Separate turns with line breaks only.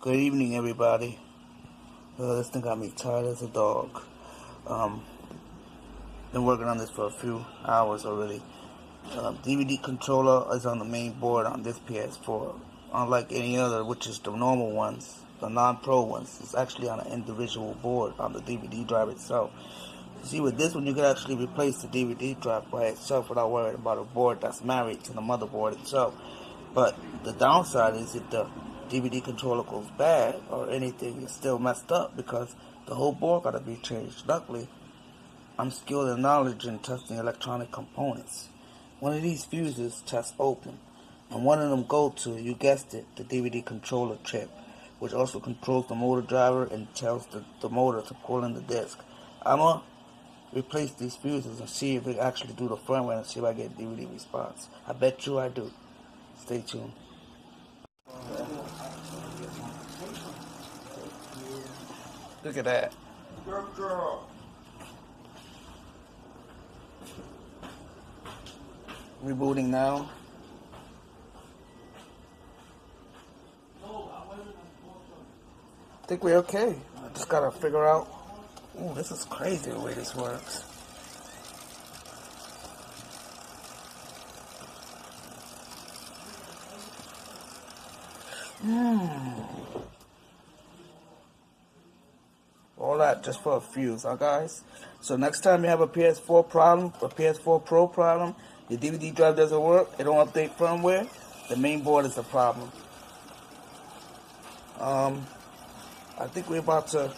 Good evening, everybody. This thing got me tired as a dog. Been working on this for a few hours already. DVD controller is on the main board on this PS4. Unlike any other, which is the normal ones, the non-pro ones, it's actually on an individual board on the DVD drive itself. See, with this one, you can actually replace the DVD drive by itself without worrying about a board that's married to the motherboard itself. But the downside is if the DVD controller goes bad or anything is still messed up because the whole board got to be changed. Luckily, I'm skilled in knowledge in testing electronic components. One of these fuses tests open, and one of them go to, you guessed it, the DVD controller chip, which also controls the motor driver and tells the motor to pull in the disc. I'm going to replace these fuses and see if it actually do the firmware and see if I get DVD response. I bet you I do. Stay tuned. Look at that.
Good girl.
Rebooting now. I think we're okay. I just gotta figure out. Ooh, this is crazy the way this works. All that just for a fuse, huh, guys? So next time you have a PS4 problem, a PS4 Pro problem, your DVD drive doesn't work, it don't update firmware, the main board is the problem. I think we're about to...